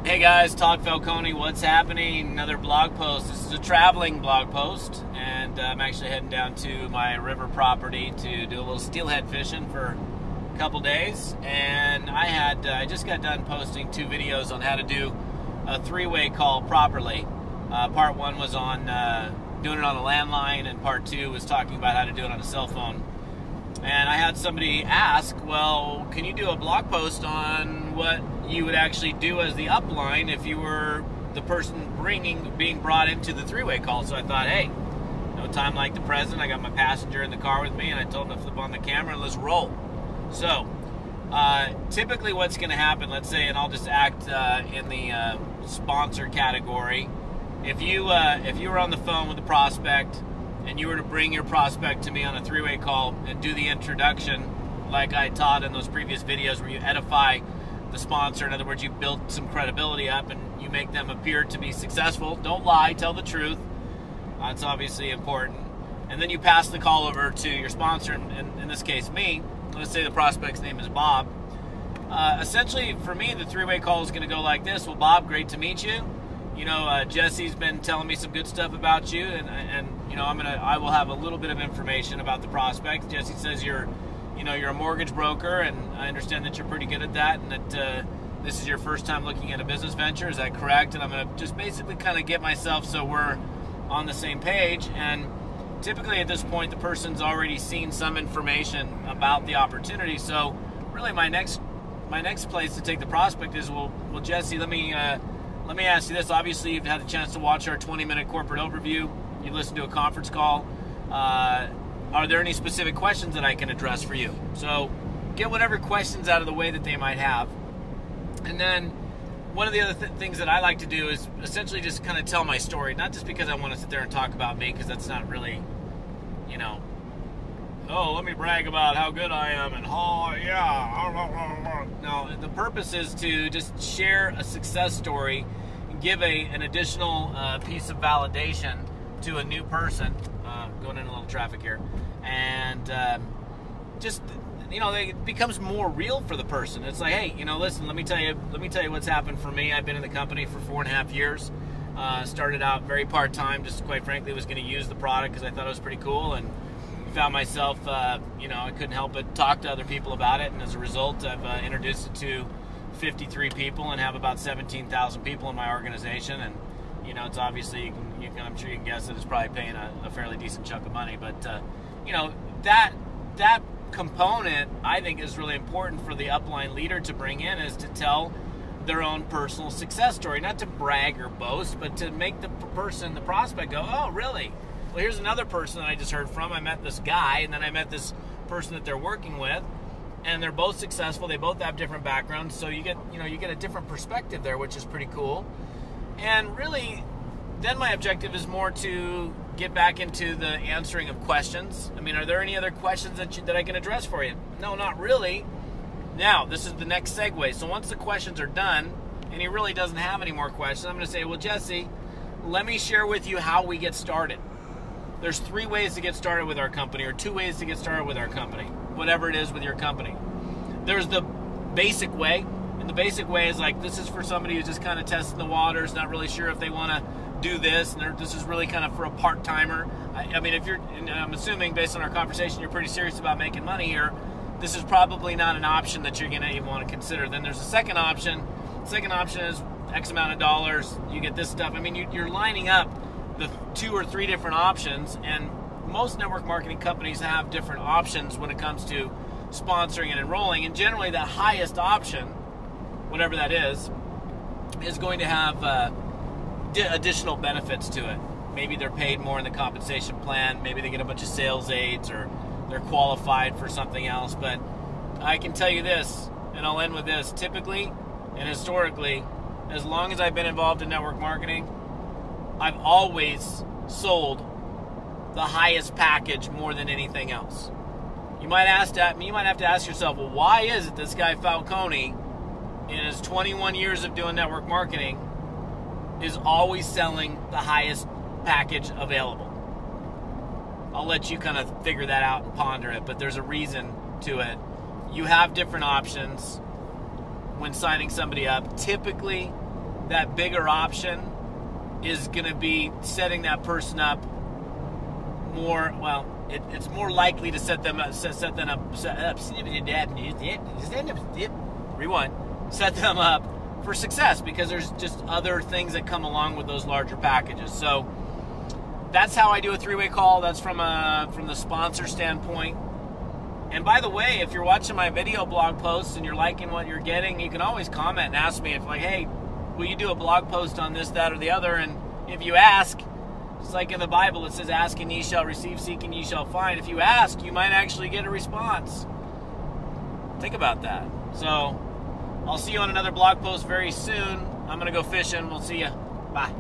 Hey guys, Todd Falcone, what's happening? Another blog post. This is a traveling blog post, and I'm actually heading down to my river property to do a little steelhead fishing for a couple days. And I just got done posting 2 videos on how to do a 3-way call properly. Part 1 was on doing it on a landline, and part 2 was talking about how to do it on a cell phone. And I had somebody ask, well, can you do a blog post on what you would actually do as the upline if you were the person being brought into the 3-way call? So I thought, hey, no time like the present. I got my passenger in the car with me, and I told him to flip on the camera and let's roll. So typically what's going to happen, let's say, and I'll just act in the sponsor category. If you were on the phone with a prospect and you were to bring your prospect to me on a 3-way call and do the introduction like I taught in those previous videos, where you edify the sponsor, in other words, you build some credibility up and you make them appear to be successful. Don't lie, tell the truth. That's obviously important. And then you pass the call over to your sponsor, and in this case me. Let's say the prospect's name is Bob. Essentially, for me, the 3-way call is going to go like this. Well, Bob, great to meet you. You know, Jesse's been telling me some good stuff about you, and you know, I will have a little bit of information about the prospect. Jesse says you're a mortgage broker, and I understand that you're pretty good at that, and that this is your first time looking at a business venture. Is that correct? And I'm going to just basically kind of get myself so we're on the same page. And typically at this point, the person's already seen some information about the opportunity. So really, my next place to take the prospect is, well, Jesse, let me ask you this. Obviously, you've had a chance to watch our 20-minute corporate overview. You listened to a conference call. Are there any specific questions that I can address for you? So get whatever questions out of the way that they might have. And then one of the other things that I like to do is essentially just kind of tell my story, not just because I want to sit there and talk about me, because that's not really, oh, let me brag about how good I am and oh, yeah. No, the purpose is to just share a success story and give an additional piece of validation to a new person. Going in a little traffic here, and it becomes more real for the person. It's like, hey, listen, let me tell you what's happened for me. I've been in the company for 4.5 years. Started out very part-time, just quite frankly was going to use the product because I thought it was pretty cool, and found myself, I couldn't help but talk to other people about it, and as a result, I've introduced it to 53 people and have about 17,000 people in my organization. And it's obviously, I'm sure you can guess that it's probably paying a fairly decent chunk of money. But, that component, I think, is really important for the upline leader to bring in, is to tell their own personal success story. Not to brag or boast, but to make the prospect go, oh, really? Well, here's another person that I just heard from. I met this guy, and then I met this person that they're working with, and they're both successful. They both have different backgrounds, so you get a different perspective there, which is pretty cool. And really, then my objective is more to get back into the answering of questions. I mean, are there any other questions that I can address for you? No, not really. Now, this is the next segue. So once the questions are done, and he really doesn't have any more questions, I'm going to say, well, Jesse, let me share with you how we get started. There's 3 ways to get started with our company, or 2 ways to get started with our company, whatever it is with your company. There's the basic way. And the basic way is like, this is for somebody who's just kind of testing the waters, not really sure if they want to do this, and this is really kind of for a part-timer. I mean, I'm assuming based on our conversation, you're pretty serious about making money here. This is probably not an option that you're going to even want to consider. Then there's a second option. The second option is X amount of dollars. You get this stuff. I mean, you're lining up the 2 or 3 different options, and most network marketing companies have different options when it comes to sponsoring and enrolling, and generally the highest option, whatever that is going to have additional benefits to it. Maybe they're paid more in the compensation plan. Maybe they get a bunch of sales aids, or they're qualified for something else. But I can tell you this, and I'll end with this. Typically and historically, as long as I've been involved in network marketing, I've always sold the highest package more than anything else. You might have to ask yourself, well, why is it this guy Falcone, in his 21 years of doing network marketing, is always selling the highest package available? I'll let you kind of figure that out and ponder it, but there's a reason to it. You have different options when signing somebody up. Typically, that bigger option is going to be setting that person up more. Well, it's more likely to set them up. Set them up for success, because there's just other things that come along with those larger packages. So that's how I do a three-way call. That's from the sponsor standpoint. And by the way, if you're watching my video blog posts and you're liking what you're getting, you can always comment and ask me if, like, hey, will you do a blog post on this, that, or the other? And if you ask, it's like in the Bible, it says, ask and ye shall receive, seek and ye shall find. If you ask, you might actually get a response. Think about that. So I'll see you on another blog post very soon. I'm going to go fishing. We'll see you. Bye.